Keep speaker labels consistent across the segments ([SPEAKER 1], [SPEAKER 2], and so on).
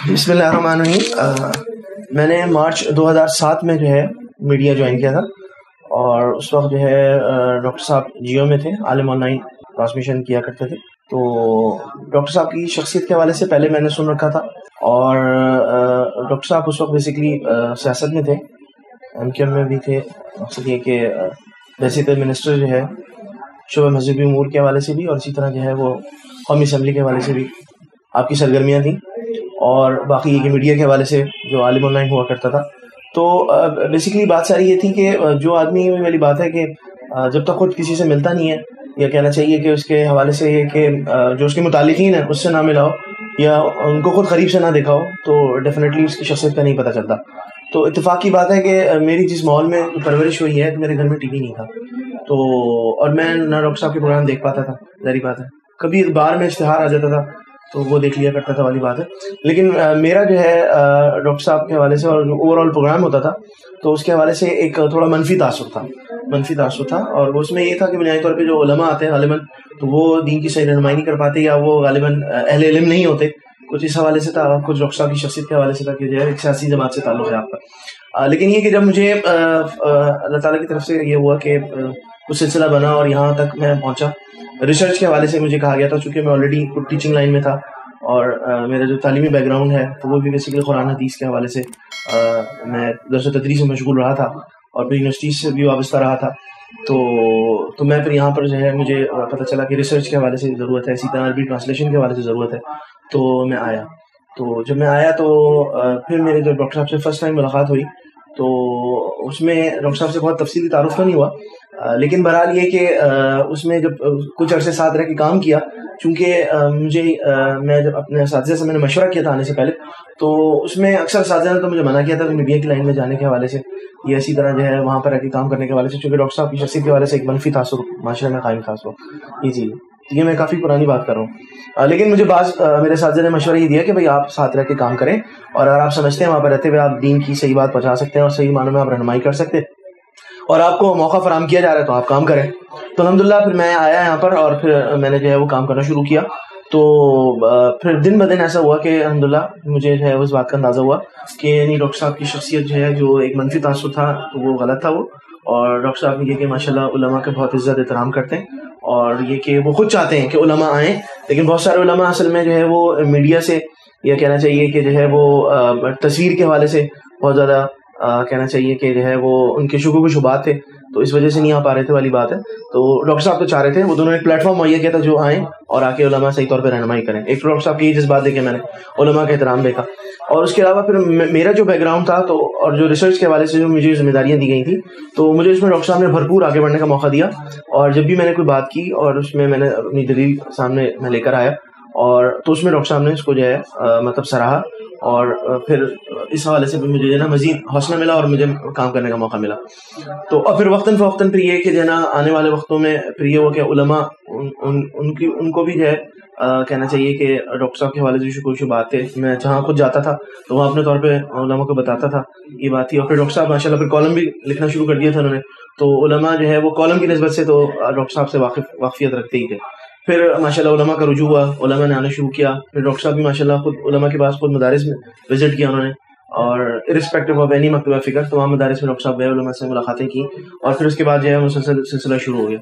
[SPEAKER 1] بسم اللہ الرحمن الرحیم. میں نے مارچ 2007 میں جو ہے میڈیا جوائن کیا تھا، اور اس وقت جو ہے ڈاکٹر صاحب جیو میں تھے، عالم آن لائن ٹرانسمیشن کیا کرتے تھے. تو ڈاکٹر صاحب کی شخصیت کے حوالے سے پہلے میں نے سن رکھا تھا، اور ڈاکٹر صاحب اس وقت بیسکلی سیاست میں تھے، ایم کیو ایم میں بھی تھے. مقصد یہ کہ ویسے تو منسٹر جو ہے شعبہ مذہبی امور کے حوالے سے بھی، اور اسی طرح جو ہے وہ قومی اسمبلی کے حوالے سے بھی آپ کی سرگرمیاں تھیں، اور باقی یہ کہ میڈیا کے حوالے سے جو عالم آن لائن ہوا کرتا تھا. تو بیسکلی بات ساری یہ تھی کہ جو آدمی والی بات ہے کہ جب تک خود کسی سے ملتا نہیں ہے، یا کہنا چاہیے کہ اس کے حوالے سے یہ کہ جو اس کے متعلقین ہیں اس سے نہ ملا ہو، یا ان کو خود قریب سے نہ دیکھا ہو، تو ڈیفینیٹلی اس کی شخصیت کا نہیں پتہ چلتا. تو اتفاق کی بات ہے کہ میری جس ماحول میں پرورش ہوئی ہے، تو میرے گھر میں ٹی وی نہیں تھا، تو اور میں نہ ڈاکٹر صاحب کے پروگرام دیکھ پاتا تھا. ظاہری بات ہے کبھی باہر میں اشتہار آ جاتا تھا تو وہ دیکھ لیا کرتا تھا والی بات ہے. لیکن میرا جو ہے ڈاکٹر صاحب کے حوالے سے اور اوور آل پروگرام ہوتا تھا، تو اس کے حوالے سے ایک تھوڑا منفی تاثر تھا. اور اس میں یہ تھا کہ بنیادی طور پہ جو علماء آتے ہیں غالباً تو وہ دین کی صحیح رہنمائی نہیں کر پاتے، یا وہ غالباً اہل علم نہیں ہوتے. کچھ اس حوالے سے تھا، کچھ ڈاکٹر صاحب کی شخصیت کے حوالے سے تھا کہ جو ہے ایک سیاسی جماعت سے تعلق ہے آپ کا. لیکن یہ کہ جب مجھے اللہ تعالیٰ کی طرف سے یہ ہوا کہ کچھ سلسلہ بنا اور یہاں تک میں پہنچا، ریسرچ کے حوالے سے مجھے کہا گیا تھا، چونکہ میں آلریڈی ٹیچنگ لائن میں تھا، اور میرا جو تعلیمی بیک گراؤنڈ ہے تو وہ بھی بیسیکلی قرآن حدیث کے حوالے سے میں درس و تدریس میں مشغول رہا تھا، اور پھر یونیورسٹی سے بھی وابستہ رہا تھا. تو میں پھر یہاں پر جو ہے مجھے پتہ چلا کہ ریسرچ کے حوالے سے ضرورت ہے، اسی طرح عربی ٹرانسلیشن کے حوالے سے ضرورت ہے. تو میں آیا. تو جب میں آیا تو پھر میرے جو ڈاکٹر صاحب سے فرسٹ ٹائم ملاقات ہوئی، تو اس میں ڈاکٹر صاحب سے بہت تفصیلی تعارف تو نہیں ہوا، لیکن بہرحال یہ کہ اس میں جب کچھ عرصے ساتھ رہ کے کام کیا، چونکہ میں جب اپنے اساتذہ سے میں نے مشورہ کیا تھا آنے سے پہلے، تو اس میں اکثر اساتذہ نے تو مجھے منع کیا تھا میڈیا کی لائن میں جانے کے حوالے سے، یا اسی طرح جو ہے وہاں پر رہ کے کام کرنے کے حوالے سے، چونکہ ڈاکٹر صاحب کی شخصیت کے حوالے سے ایک منفی تاثر معاشرے میں قائم تھا اس وقت. یہ میں کافی پرانی بات کر رہا ہوں. لیکن مجھے بعض میرے اساتذہ نے مشورہ یہ دیا کہ بھائی آپ ساتھ رہ کے کام کریں، اور اگر آپ سمجھتے ہیں وہاں پر رہتے ہوئے آپ دین کی صحیح بات پہنچا سکتے ہیں اور صحیح معنوں میں آپ رہنمائی کر سکتے ہیں، اور آپ کو موقع فراہم کیا جا رہا ہے تو آپ کام کریں. تو الحمدللہ پھر میں آیا یہاں پر، اور پھر میں نے جو ہے وہ کام کرنا شروع کیا. تو پھر دن بدن ایسا ہوا کہ الحمدللہ مجھے جو ہے اس بات کا اندازہ ہوا کہ یعنی ڈاکٹر صاحب کی شخصیت جو ہے جو ایک منفی تاثر تھا تو وہ غلط تھا. اور ڈاکٹر صاحب یہ کہ ماشاءاللہ علماء کے بہت عزت احترام کرتے ہیں، اور یہ کہ وہ خود چاہتے ہیں کہ علماء آئیں، لیکن بہت سارے علماء اصل میں جو ہے وہ میڈیا سے، یا کہنا چاہیے کہ جو ہے وہ تصویر کے حوالے سے بہت زیادہ کہنا چاہیے کہ جو ہے وہ ان کے شکوک و شبہات تھے، تو اس وجہ سے نہیں آ پا رہے تھے والی بات ہے. تو ڈاکٹر صاحب تو چاہ رہے تھے، وہ دونوں ایک پلیٹ فارم مہیا کیا تھا جو آئیں اور آ کے علماء صحیح طور پہ رہنمائی کریں. ایک ڈاکٹر صاحب کی یہ جذبات دیکھے میں نے، علماء کا احترام دیکھا، اور اس کے علاوہ پھر میرا جو بیک گراؤنڈ تھا تو اور جو ریسرچ کے حوالے سے جو مجھے ذمہ داریاں دی گئی تھیں، تو مجھے اس میں ڈاکٹر صاحب نے بھرپور آگے بڑھنے کا موقع دیا. اور جب بھی میں نے کوئی بات کی اور اس میں نے اپنی دلیل سامنے میں لے کر آیا، اور تو اس میں ڈاکٹر صاحب نے اس کو جو ہے مطلب سراہا، اور پھر اس حوالے سے بھی مجھے جو ہے نا مزید حوصلہ ملا اور مجھے کام کرنے کا موقع ملا. تو اور پھر وقتاً فوقتاً پھر یہ کہ جو ہے نا آنے والے وقتوں میں پھر یہ ہو کہ علماء ان کو بھی جو ہے کہنا چاہیے کہ ڈاکٹر صاحب کے حوالے سے کچھ بات ہے، میں جہاں خود جاتا تھا تو وہاں اپنے طور پہ علماء کو بتاتا تھا یہ بات تھی. اور پھر ڈاکٹر صاحب ماشاء اللہ پھر کالم بھی لکھنا شروع کر دیا تھا انہوں نے، تو علماء جو ہے وہ کالم کی نسبت سے تو ڈاکٹر صاحب سے واقفیت رکھتے ہی تھے. پھر ماشاءاللہ علماء کا رجوع ہوا، علماء نے آنا شروع کیا. پھر ڈاکٹر صاحب بھی ماشاءاللہ خود علماء کے پاس خود مدارس میں وزٹ کیا انہوں نے، اور ارسپیکٹو آف اینی مکتبہ فکر تمام مدارس میں ڈاکٹر صاحب گئے، علماء سے ملاقاتیں کی، اور پھر اس کے بعد جو ہے مسلسل سلسلہ شروع ہو گیا.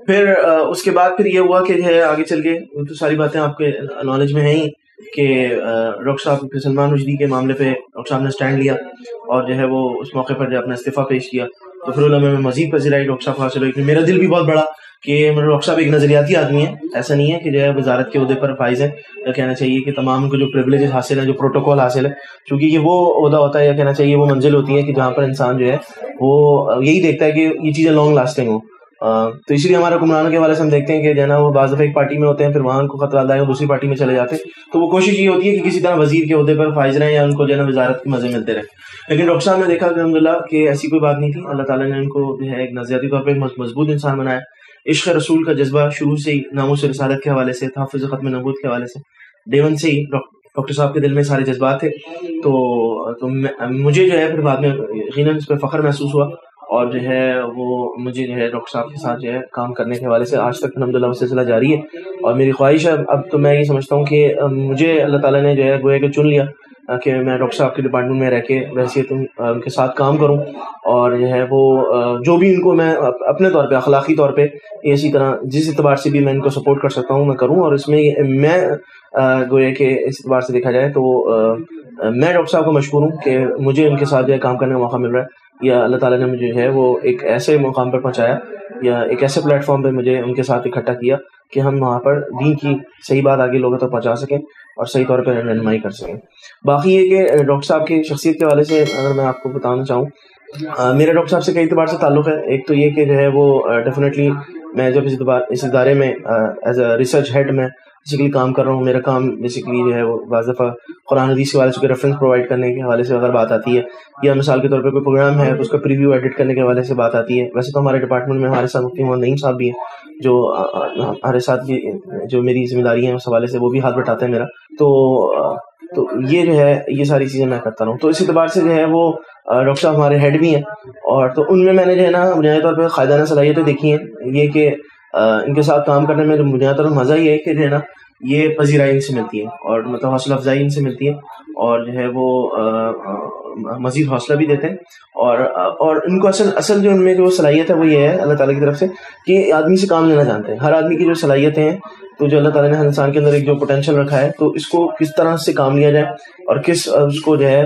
[SPEAKER 1] پھر اس کے بعد پھر یہ ہوا کہ جو ہے آگے چل کے تو ساری باتیں آپ کے نالج میں ہیں ہی کہ ڈاکٹر صاحب پھر سلمان رشدی کے معاملے پہ ڈاکٹر صاحب نے اسٹینڈ لیا، اور جو ہے وہ اس موقع پر جو اپنا استعفیٰ پیش کیا. تو پھر علماء میں مزید پذیرائی ڈاکٹر صاحب حاصل ہوئی. میرا دل بھی بہت بڑا کہ میرا ڈاکٹر صاحب ایک نظریاتی آدمی ہے، ایسا نہیں ہے کہ جو ہے وزارت کے عہدے پر فائز ہے، یا کہنا چاہیے کہ تمام ان کو جو پریولیجز حاصل ہیں، جو پروٹوکول حاصل ہے، چونکہ یہ وہ عہدہ ہوتا ہے یا کہنا چاہیے وہ منزل ہوتی ہے کہ جہاں پر انسان جو ہے وہ یہی دیکھتا ہے کہ یہ چیزیں لانگ لاسٹنگ ہوں. تو اسی لیے ہمارے حکمرانوں کے حوالے سے ہم دیکھتے ہیں کہ جو ہے نا وہ بعض دفعہ ایک پارٹی میں ہوتے ہیں، پھر وہاں ان کو خطرہ آتا ہے وہ دوسری پارٹی میں چلے جاتے ہیں، تو وہ کوشش یہ ہوتی ہے کہ کسی طرح وزیر کے عہدے پر فائز رہیں یا ان کو جو ہے نا وزارت کے مزے ملتے رہیں. لیکن ڈاکٹر صاحب نے دیکھا کہ الحمدللہ کہ ایسی کوئی بات نہیں تھی. اللہ تعالیٰ نے ان کو جو ہے ایک نظریاتی طور پہ مضبوط انسان بنایا. عشق رسول کا جذبہ شروع سے ہی ناموس رسالت کے حوالے سے، تحفظ ختم نبوت کے حوالے سے ڈے ون سے ہی ڈاکٹر صاحب کے دل میں سارے جذبات تھے. تو مجھے جو ہے پھر بعد میں یقیناً اس پہ فخر محسوس ہوا، اور جو ہے وہ مجھے جو ہے ڈاکٹر صاحب کے ساتھ جو ہے کام کرنے کے حوالے سے آج تک الحمدللہ وہ سلسلہ جاری ہے. اور میری خواہش ہے اب تو میں یہ سمجھتا ہوں کہ مجھے اللہ تعالیٰ نے جو ہے گویا کہ چن لیا کہ میں ڈاکٹر صاحب کے ڈپارٹمنٹ میں رہ کے بحیثیت ان کے ساتھ کام کروں، اور جو ہے وہ جو بھی ان کو میں اپنے طور پہ اخلاقی طور پہ اسی طرح جس اعتبار سے بھی میں ان کو سپورٹ کر سکتا ہوں میں کروں. اور اس میں میں گویا کہ اس اعتبار سے دیکھا جائے تو میں ڈاکٹر صاحب کو مشکور ہوں کہ مجھے ان کے ساتھ جو ہے کام کرنے کا موقع مل رہا ہے، یا اللہ تعالیٰ نے مجھے جو ہے وہ ایک ایسے مقام پر پہنچایا یا ایک ایسے پلیٹ فارم پہ مجھے ان کے ساتھ اکٹھا کیا کہ ہم وہاں پر دین کی صحیح بات آگے لوگوں تک پہنچا سکیں اور صحیح طور پہ رہنمائی کر سکیں. باقی یہ کہ ڈاکٹر صاحب کی شخصیت کے حوالے سے اگر میں آپ کو بتانا چاہوں، میرا ڈاکٹر صاحب سے کئی اعتبار سے تعلق ہے. ایک تو یہ کہ جو ہے وہ ڈیفینیٹلی میں جب اس ادارے میں ایز اے ریسرچ ہیڈ میں بیسیکلی کام کر رہا ہوں، میرا کام بیسیکلی جو ہے وہ بعض دفعہ قرآن حدیث کے حوالے سے کوئی ریفرنس پرووائڈ کرنے کے حوالے سے اگر بات آتی ہے، یا مثال کے طور پہ کوئی پروگرام ہے تو اس کا پریویو ایڈٹ کرنے کے حوالے سے بات آتی ہے. ویسے تو ہمارے ڈپارٹمنٹ میں ہمارے ساتھ مفتی محمد نعیم صاحب بھی ہیں جو ہمارے ساتھ بھی جو میری ذمہ داری ہیں اس حوالے سے وہ بھی ہاتھ بٹاتے ہیں میرا. تو یہ جو ہے یہ ساری چیزیں میں کرتا رہا ہوں. تو اس اعتبار سے جو ہے وہ ڈاکٹر صاحب ہمارے ہیڈ بھی ہیں، اور تو ان میں نے جو ہے نا بنیادی طور پہ قائدانہ صلاحیتیں دیکھی ہیں. یہ کہ ان کے ساتھ کام کرنے میں جو بنیادی طور پر مزہ یہ ہے کہ جو ہے نا یہ پذیرائی ان سے ملتی ہے اور مطلب حوصلہ افزائی ان سے ملتی ہے، اور جو ہے وہ مزید حوصلہ بھی دیتے ہیں. اور ان کو اصل جو ان میں جو صلاحیت ہے وہ یہ ہے اللہ تعالیٰ کی طرف سے کہ آدمی سے کام لینا جانتے ہیں. ہر آدمی کی جو صلاحیتیں ہیں تو جو اللہ تعالیٰ نے ہر انسان کے اندر ایک جو پوٹینشیل رکھا ہے تو اس کو کس طرح سے کام لیا جائے اور کس اس کو جو ہے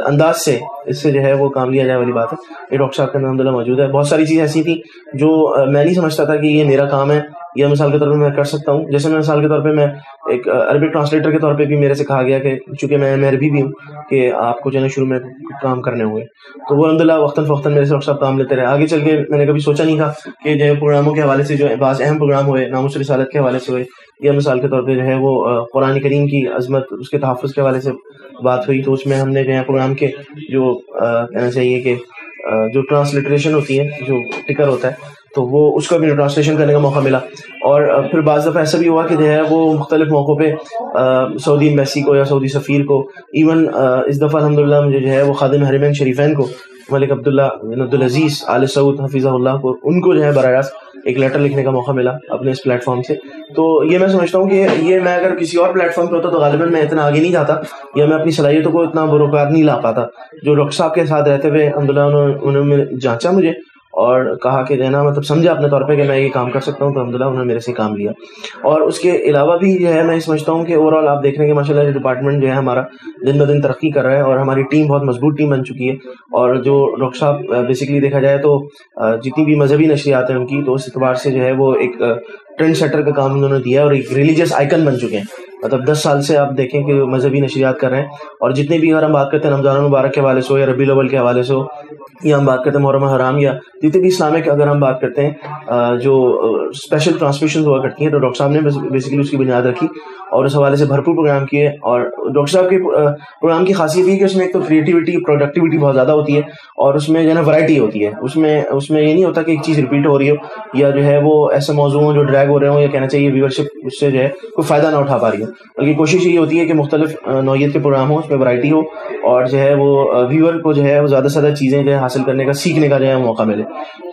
[SPEAKER 1] انداز سے اس سے جو ہے وہ کام لیا جائے والی بات ہے. یہ ڈاکٹر صاحب کا الحمدللہ موجود ہے. بہت ساری چیزیں ایسی تھیں جو میں نہیں سمجھتا تھا کہ یہ میرا کام ہے یا مثال کے طور پہ میں کر سکتا ہوں. جیسے میں مثال کے طور پہ میں ایک عربک ٹرانسلیٹر کے طور پہ بھی میرے سے کہا گیا کہ چونکہ میں عربی بھی ہوں کہ آپ کو جو ہے شروع میں کام کرنے ہوئے، تو وہ الحمدللہ وقتاً فوقتاً میرے سے ڈاکٹر صاحب کام لیتے رہے. آگے چل کے میں نے کبھی سوچا نہیں تھا کہ جو پروگراموں کے حوالے سے جو بعض اہم پروگرام ہوئے ناموس رسالت کے حوالے سے ہوئے، یا مثال کے طور پہ جو ہے وہ قرآن کریم کی عظمت اس کے تحفظ کے حوالے سے بات ہوئی، تو اس میں ہم نے جو ہے پروگرام کے جو کہنا چاہیے کہ جو ٹرانسلیٹریشن ہوتی ہے جو ٹکر ہوتا ہے تو وہ اس کا بھی ٹرانسلیشن کرنے کا موقع ملا. اور پھر بعض دفعہ ایسا بھی ہوا کہ جو ہے وہ مختلف موقعوں پہ سعودی ایمبیسی کو یا سعودی سفیر کو، ایون اس دفعہ الحمدللہ مجھے جو ہے وہ خادم حرمین شریفین کو ملک عبداللہ بن عبدالعزیز آل سعود حفظہ اللہ کو ان کو جو ہے براہ راست ایک لیٹر لکھنے کا موقع ملا اپنے اس پلیٹ فارم سے. تو یہ میں سمجھتا ہوں کہ یہ میں اگر کسی اور پلیٹ فارم پہ ہوتا تو غالباً میں اتنا آگے نہیں جاتا یا میں اپنی صلاحیتوں کو اتنا بروکار نہیں لا پاتا. جو ڈاکٹر صاحب کے ساتھ رہتے ہوئے الحمدللہ انہوں نے جانچا مجھے اور کہا کہ جو ہے نا مطلب سمجھا اپنے طور پہ کہ میں یہ کام کر سکتا ہوں، تو الحمدللہ انہوں نے میرے سے کام لیا. اور اس کے علاوہ بھی جو ہے میں سمجھتا ہوں کہ اوور آل آپ دیکھ رہے ہیں کہ ماشاء اللہ یہ ڈپارٹمنٹ جو ہے ہمارا دن بہ دن ترقی کر رہا ہے اور ہماری ٹیم بہت مضبوط ٹیم بن چکی ہے. اور جو ڈاکٹر صاحب بیسیکلی دیکھا جائے تو جتنی بھی مذہبی نشریات ہیں ان کی، تو اس اعتبار سے جو ہے وہ ایک ٹرینڈ سیٹر کا کام انہوں نے دیا ہے اور ایک ریلیجیس آئیکن بن چکے ہیں. مطلب 10 سال سے آپ دیکھیں کہ مذہبی نشریات کر رہے ہیں، اور جتنے بھی اگر ہم بات کرتے ہیں رمضان المبارک کے حوالے سے ہو یا ربیع الاول کے حوالے سے ہو، یا ہم بات کرتے ہیں محرم حرام، یا جتنے بھی اسلامک اگر ہم بات کرتے ہیں جو اسپیشل ٹرانسمیشن ہوا کرتی ہیں، تو ڈاکٹر صاحب نے بیسیکلی اس کی بنیاد رکھی اور اس حوالے سے بھرپور پروگرام کیے. اور ڈاکٹر صاحب کے پروگرام کی خاصیت یہ کہ اس میں ایک تو کریٹیوٹی پروڈکٹیوٹی بہت زیادہ ہوتی ہے، اور اس میں جو ہے نا ورائٹی ہوتی ہے. اس میں یہ نہیں ہوتا کہ ایک چیز ریپیٹ ہو رہی ہو یا جو ہے وہ ایسے موضوع ہوں جو ڈریگ ہو رہے ہوں یا کہنا چاہیے ویورشپ اس سے جو ہے کوئی فائدہ نہ اٹھا پا رہی ہو. بلکہ کوشش یہ ہوتی ہے کہ مختلف نوعیت کے پروگرام ہوں، اس میں ورائٹی ہو اور جو ہے وہ ویور کو جو ہے وہ زیادہ سے زیادہ چیزیں جو ہے حاصل کرنے کا سیکھنے کا جو ہے موقع ملے.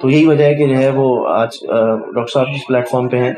[SPEAKER 1] تو یہی وجہ ہے کہ جو ہے وہ آج ڈاکٹر صاحب جس پلیٹ فارم پہ ہیں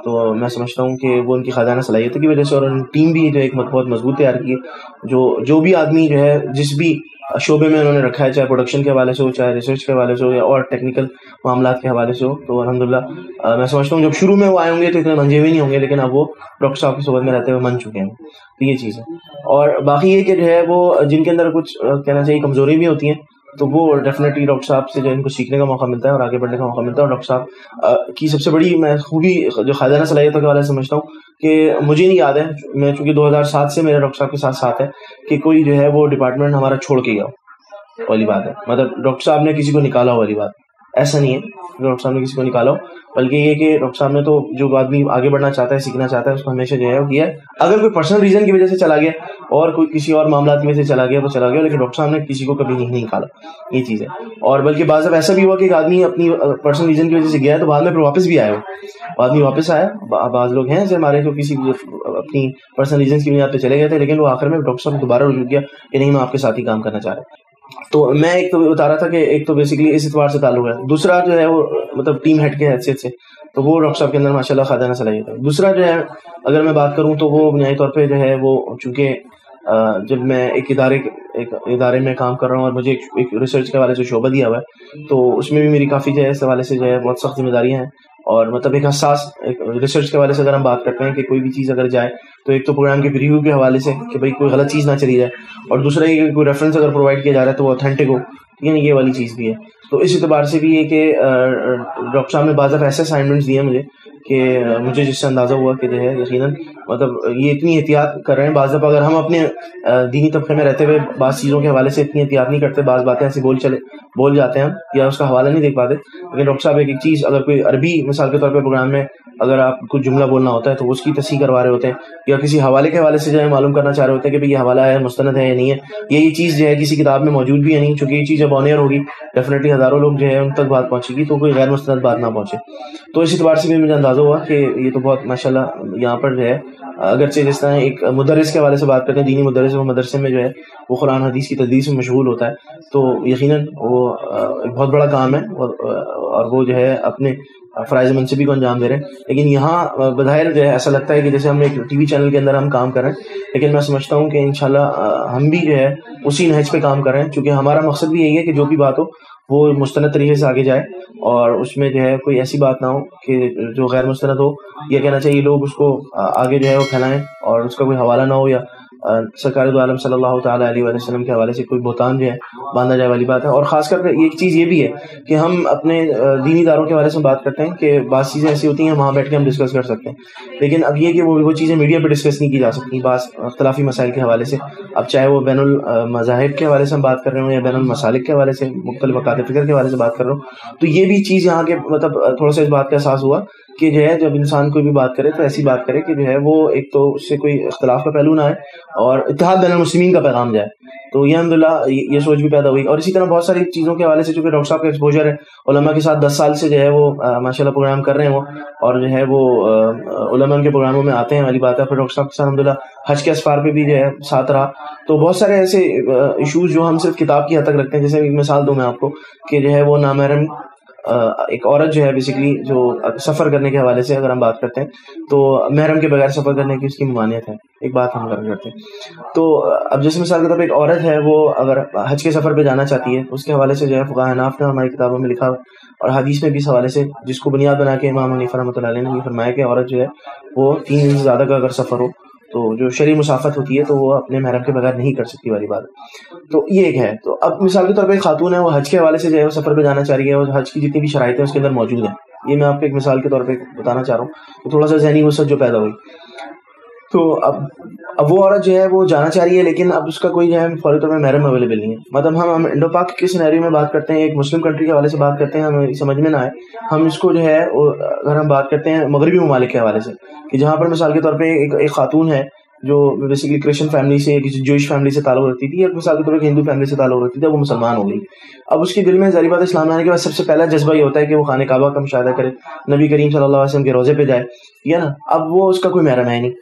[SPEAKER 1] تو میں سمجھتا ہوں کہ وہ ان کی خزانہ صلاحیتوں کی وجہ سے، اور ان ٹیم بھی جو ایک بہت مضبوط تیار کی ہے. جو بھی آدمی جو ہے جس بھی شعبے میں انہوں نے رکھا ہے، چاہے پروڈکشن کے حوالے سے ہو، چاہے ریسرچ کے حوالے سے ہو، یا اور ٹیکنیکل معاملات کے حوالے سے ہو، تو الحمدللہ میں سمجھتا ہوں جب شروع میں وہ آئے ہوں گے تو اتنے منجے ہوئے نہیں ہوں گے، لیکن اب وہ ڈاکٹر صاحب کی صحبت میں رہتے ہوئے من چکے ہیں. تو یہ چیز ہے. اور باقی یہ کہ جو ہے وہ جن کے اندر کچھ کہنا چاہیے کمزوری بھی ہوتی ہیں، تو وہ ڈیفینیٹلی ڈاکٹر صاحب سے جو ان کو سیکھنے کا موقع ملتا ہے اور آگے بڑھنے کا موقع ملتا ہے. اور ڈاکٹر صاحب کی سب سے بڑی میں خوبی جو خزانہ صلاحیتوں کے حوالے سے سمجھتا ہوں کہ مجھے نہیں یاد ہے، میں چونکہ 2007 سے میرے ڈاکٹر صاحب کے ساتھ ہے، کہ کوئی جو ہے وہ ڈپارٹمنٹ ہمارا چھوڑ کے گیا والی بات ہے. مطلب ڈاکٹر صاحب نے کسی کو نکالا والی بات ایسا نہیں ہے ڈاکٹر صاحب نے کسی کو نکالا ہو، بلکہ یہ کہ ڈاکٹر صاحب نے تو جو آدمی آگے بڑھنا چاہتا ہے، سیکھنا چاہتا ہے، اس کو ہمیشہ جو ہے وہ کیا ہے. اگر کوئی پرسنل ریزن کی وجہ سے چلا گیا اور کوئی کسی اور معاملات کی وجہ سے چلا گیا تو چلا گیا، لیکن ڈاکٹر صاحب نے کسی کو کبھی نہیں نکالا. یہ چیز ہے. اور بلکہ بعض دفعہ ایسا بھی ہوا کہ ایک آدمی اپنی پرسنل ریزن کی وجہ سے گیا ہے تو بعد میں پھر واپس بھی آیا ہو، آدمی واپس آیا. بعض لوگ ہیں جیسے ہمارے جو کسی اپنی پرسنل ریزن کی بنیاد پہ چلے گئے تھے، لیکن وہ آخر میں ڈاکٹر صاحب دوبارہ رجوع کیا کہ نہیں میں آپ کے ساتھ ہی کام کرنا چاہ رہا ہوں. تو میں ایک تو بتا رہا تھا کہ ایک تو بیسیکلی اس اعتبار سے تعلق ہے. دوسرا جو ہے وہ مطلب ٹیم ہیڈ کے حیثیت سے تو وہ ڈاکٹر صاحب کے اندر ماشاء اللہ خزانہ صلاحیت ہے. دوسرا جو ہے اگر میں بات کروں تو وہ بنیادی طور پہ جو ہے وہ چونکہ جب میں ایک ادارے میں کام کر رہا ہوں اور مجھے ایک ریسرچ کے حوالے سے شعبہ دیا ہوا ہے، تو اس میں بھی میری کافی جو ہے اس حوالے سے جو ہے بہت سخت ذمہ داریاں ہیں. اور مطلب ایک حساس ایک ریسرچ کے حوالے سے اگر ہم بات کرتے ہیں کہ کوئی بھی چیز اگر جائے تو ایک تو پروگرام کے ریویو کے حوالے سے کہ بھائی کوئی غلط چیز نہ چلی جائے، اور دوسرا یہ کہ کوئی ریفرنس اگر پرووائڈ کیا جا رہا ہے تو وہ اوتھینٹک ہو، ٹھیک ہے نا، یہ والی چیز بھی ہے. تو اس اعتبار سے بھی یہ کہ ڈاکٹر صاحب نے بعض دفعہ ایسے اسائنمنٹس دیے مجھے کہ مجھے جس سے اندازہ ہوا کہ جو ہے یقیناً مطلب یہ اتنی احتیاط کر رہے ہیں. بعض دفعہ اگر ہم اپنے دینی طبقے میں رہتے ہوئے بعض چیزوں کے حوالے سے اتنی احتیاط نہیں کرتے، بعض باتیں ایسی بول جاتے ہیں ہم یا اس کا حوالہ نہیں دیکھ پاتے. لیکن ڈاکٹر صاحب ایک چیز، اگر کوئی عربی مثال کے طور پہ پروگرام میں اگر آپ کچھ جملہ بولنا ہوتا ہے تو اس کی تصحیح کروا رہے ہوتے ہیں، یا کسی حوالے کے حوالے سے جو ہے معلوم کرنا چاہ رہے ہوتے ہیں کہ بھئی یہ حوالہ ہے، مستند ہے یا نہیں ہے. یہ چیز جو ہے کسی کتاب میں موجود بھی ہے نہیں، چونکہ یہ چیز جب آن ایئر ہوگی ڈیفینیٹلی ہزاروں لوگ جو ہے ان تک بات پہنچے گی تو کوئی غیر مستند بات نہ پہنچے. تو اس اعتبار سے بھی مجھے اندازہ ہوا کہ یہ تو بہت ماشاءاللہ یہاں پر جو ہے اگرچہ جس طرح ایک مدرس کے حوالے سے بات کرتے ہیں، دینی مدرس، وہ مدرسے میں جو ہے وہ قرآن حدیث کی تدریس میں مشغول ہوتا ہے، تو یقیناً وہ ایک بہت بڑا کام ہے اور وہ جو ہے اپنے فرائض منصبی کو انجام دے رہے ہیں. لیکن یہاں بظاہر جو ہے ایسا لگتا ہے کہ جیسے ہم ایک ٹی وی چینل کے اندر ہم کام کر رہے ہیں، لیکن میں سمجھتا ہوں کہ انشاءاللہ ہم بھی جو ہے اسی نہج پہ کام کر رہے ہیں، چونکہ ہمارا مقصد بھی یہی ہے کہ جو بھی بات ہو وہ مستند طریقے سے آگے جائے اور اس میں جو ہے کوئی ایسی بات نہ ہو کہ جو غیر مستند ہو، یہ کہنا چاہیے لوگ اس کو آگے جو ہے وہ پھیلائیں اور اس کا کوئی حوالہ نہ ہو، یا سرکار دو عالم صلی اللہ تعالیٰ علیہ وسلم کے حوالے سے کوئی بہتان جو ہے باندھا جائے والی بات ہے. اور خاص کر ایک چیز یہ بھی ہے کہ ہم اپنے دینی اداروں کے حوالے سے بات کرتے ہیں کہ بعض چیزیں ایسی ہوتی ہیں وہاں بیٹھ کے ہم ڈسکس کر سکتے ہیں، لیکن اب یہ کہ وہ چیزیں میڈیا پہ ڈسکس نہیں کی جا سکتی بعض اختلافی مسائل کے حوالے سے. اب چاہے وہ بین المذاہب کے حوالے سے ہم بات کر رہے ہوں یا بین المسالک کے حوالے سے، مختلف اقدار فکر کے حوالے سے بات کر رہا ہوں، تو یہ بھی چیز یہاں کے مطلب تھوڑا سا اس بات کا احساس ہوا کہ جو ہے جب انسان کوئی بھی بات کرے تو ایسی بات کرے کہ جو ہے وہ ایک تو اس سے کوئی اختلاف کا پہلو نہ آئے اور اتحاد بین المسلمین کا پیغام جائے. تو یہ الحمدللہ یہ سوچ بھی پیدا ہوئی. اور اسی طرح بہت ساری چیزوں کے حوالے سے چونکہ ڈاکٹر صاحب کا ایکسپوجر ہے، علماء کے ساتھ 10 سال سے جو ہے وہ ماشاءاللہ پروگرام کر رہے ہیں وہ، اور جو ہے وہ علماء کے پروگراموں میں آتے ہیں والی بات ہے. پھر ڈاکٹر صاحب کے ساتھ الحمدللہ حج کے اسفار پہ بھی جو ہے ساتھ رہا. تو بہت سارے ایسے ایشوز جو ہم صرف کتاب کی حد تک رکھتے ہیں، جیسے ایک مثال دوں میں آپ کو کہ جو ہے وہ نامحرم ایک عورت جو ہے بیسیکلی جو سفر کرنے کے حوالے سے اگر ہم بات کرتے ہیں تو محرم کے بغیر سفر کرنے کی اس کی ممانعت ہے، ایک بات ہم کرتے ہیں. تو اب جیسے مثال کے طور پہ ایک عورت ہے وہ اگر حج کے سفر پہ جانا چاہتی ہے، اس کے حوالے سے جو ہے فقہاء حناف نے ہماری کتابوں میں لکھا اور حدیث میں بھی اس حوالے سے جس کو بنیاد بنا کے امام حنیفہ رحمۃ اللہ علیہ نے یہ فرمایا کہ عورت جو ہے وہ 3 دن سے زیادہ کا اگر سفر ہو تو جو شرعی مسافت ہوتی ہے تو وہ اپنے محرم کے بغیر نہیں کر سکتی والی بات. تو یہ ایک ہے. تو اب مثال کے طور پہ ایک خاتون ہے، وہ حج کے حوالے سے جو ہے وہ سفر پہ جانا چاہ رہی ہے اور حج کی جتنی بھی شرائط ہیں اس کے اندر موجود ہیں. یہ میں آپ کو ایک مثال کے طور پہ بتانا چاہ رہا ہوں کہ تھوڑا سا ذہنی وسعت جو پیدا ہوئی. تو اب وہ عورت جو ہے وہ جانا چاہ رہی ہے، لیکن اب اس کا کوئی جو ہے فوری طور پہ محرم اویلیبل نہیں ہے. مطلب ہم انڈو پاک کے سینیریو میں بات کرتے ہیں، ایک مسلم کنٹری کے حوالے سے بات کرتے ہیں، ہمیں سمجھ میں نہ آئے ہم اس کو جو ہے اگر ہم بات کرتے ہیں مغربی ممالک کے حوالے سے کہ جہاں پر مثال کے طور پہ ایک خاتون ہے جو بیسیکلی کرسچن فیملی سے، کسی جوئش فیملی سے تعلق رکھتی تھی، ایک مثال کے طور پر ہندو فیملی سے تعلق رکھتی تھی، وہ مسلمان ہو گئی. اب اس کے دل میں ظاہر بات اسلام آنے کے بعد سب سے پہلا جذبہ یہ ہوتا ہے کہ وہ خانہ کعبہ کا مشاہدہ کرے، نبی کریم صلی اللہ علیہ وسلم کے روضے پہ جائے، ٹھیک ہے نا. اب وہ اس کا کوئی محرم ہے نہیں.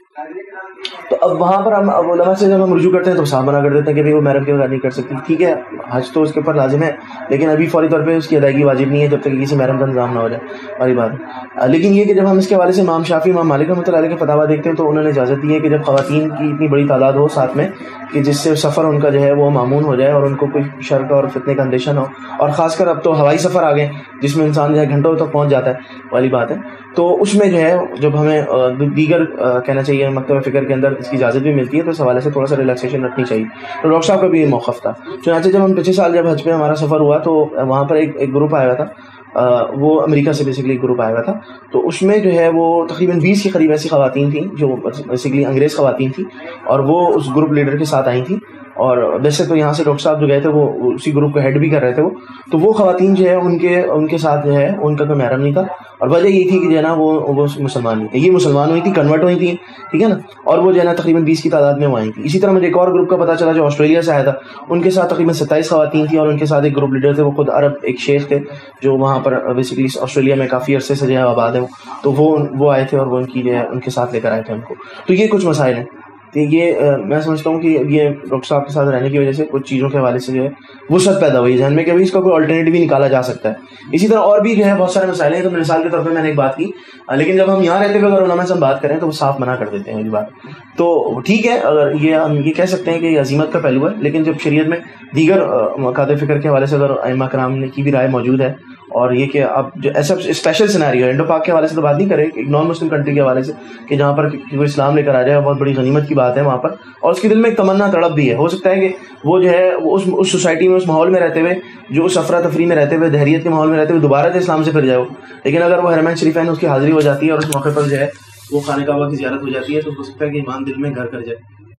[SPEAKER 1] تو اب وہاں پر ہم علماء سے جب ہم رجوع کرتے ہیں تو صاحب منع کر دیتے ہیں کہ وہ محرم کے بغیر نہیں کر سکتی. ٹھیک ہے، حج تو اس کے اوپر لازم ہے لیکن ابھی فوری طور پہ اس کی ادائیگی واجب نہیں ہے جب تک کسی محرم کا انتظام نہ ہو جائے والی بات ہے. لیکن یہ کہ جب ہم اس کے حوالے سے امام شافعی، امام مالک رحمۃ اللہ علیہ کے فتاویٰ دیکھتے ہیں تو انہوں نے اجازت دی ہے کہ جب خواتین کی اتنی بڑی تعداد ہو ساتھ میں کہ جس سے سفر ان کا جو ہے وہ معمون ہو جائے اور ان کو کوئی شر کا اور فتنے کا اندیشہ نہ ہو، اور خاص کر اب تو ہوائی سفر آ گئے جس میں انسان جو ہے گھنٹوں تک پہنچ جاتا ہے والی بات ہے. تو اس میں جو ہے جب ہمیں دیگر کہنا چاہیے مکتبہ فکر کے اندر اس کی اجازت بھی ملتی ہے تو اس حوالے سے تھوڑا سا ریلیکسیشن رکھنی چاہیے. تو ڈاکٹر صاحب کا بھی یہ موقف تھا. چنانچہ جب ہم پچھلے سال جب حج پہ ہمارا سفر ہوا تو وہاں پر ایک گروپ آیا ہوا تھا، وہ امریکہ سے بیسیکلی گروپ آیا ہوا تھا. تو اس میں جو ہے وہ تقریباً 20 کے قریب ایسی خواتین تھیں جو بیسیکلی انگریز خواتین تھیں اور وہ اس گروپ لیڈر کے ساتھ آئی تھیں. اور ویسے تو یہاں سے ڈاکٹر صاحب جو گئے تھے وہ اسی گروپ کو ہیڈ بھی کر رہے تھے تو وہ خواتین جو ہے ان کے ساتھ جو ہے ان کا کوئی محرم نہیں تھا. اور وجہ یہ تھی کہ جو ہے نا وہ مسلمان نہیں تھی، یہ مسلمان ہوئی تھی، کنورٹ ہوئی تھیں، ٹھیک ہے نا. اور وہ جو ہے نا تقریباً 20 کی تعداد میں وہ آئی تھیں. اسی طرح مجھے ایک اور گروپ کا پتہ چلا جو آسٹریلیا سے آیا تھا، ان کے ساتھ تقریباً 27 خواتین تھیں اور ان کے ساتھ ایک گروپ لیڈر تھے، وہ خود عرب ایک شیخ تھے جو وہاں پر بیسیکلی آسٹریلیا میں کافی عرصے سے جو ہے آباد ہیں. تو وہ آئے تھے اور وہ ان کی جو ہے ان کے ساتھ لے کر آئے تھے ان کو. تو یہ کچھ مسائل ہیں. تو یہ میں سمجھتا ہوں کہ یہ ڈاکٹر صاحب کے ساتھ رہنے کی وجہ سے کچھ چیزوں کے حوالے سے جو ہے وسعت پیدا ہوئی ذہن میں کہ اس کا کوئی آلٹرنیٹیو بھی نکالا جا سکتا ہے. اسی طرح اور بھی جو ہے بہت سارے مسائل ہیں. تو مثال کے طور پہ میں نے ایک بات کی, لیکن جب ہم یہاں رہتے ہوئے اگر علماء سے ہم بات کریں تو وہ صاف منع کر دیتے ہیں یہ بات. تو ٹھیک ہے, اگر یہ ہم یہ کہہ سکتے ہیں کہ یہ عزیمت کا پہلو ہے, لیکن جب شریعت میں دیگر مقاصد فکر کے حوالے سے اگر ائمہ کرام کی بھی رائے موجود ہے, اور یہ کہ اب جو ایسا اسپیشل سیناریو ہے انڈو پاک کے حوالے سے تو بات نہیں کرے, ایک نان مسلم کنٹری کے حوالے سے کہ جہاں پر کوئی اسلام لے کر آ جائے, بہت بڑی غنیمت کی بات ہے وہاں پر, اور اس کے دل میں ایک تمنا تڑپ بھی ہے. ہو سکتا ہے کہ وہ جو ہے اس سوسائٹی میں, اس ماحول میں رہتے ہوئے, جو اس افراتفری میں رہتے ہوئے, دہریت کے ماحول میں رہتے ہوئے دوبارہ سے اسلام سے پھر جائے. لیکن اگر وہ حرمین شریفین اس کی حاضری ہو جاتی ہے اور اس موقع پر جو ہے وہ خانہ کعبہ کی زیارت ہو جاتی ہے, تو ہو سکتا ہے کہ ایمان دل میں گھر کر جائے.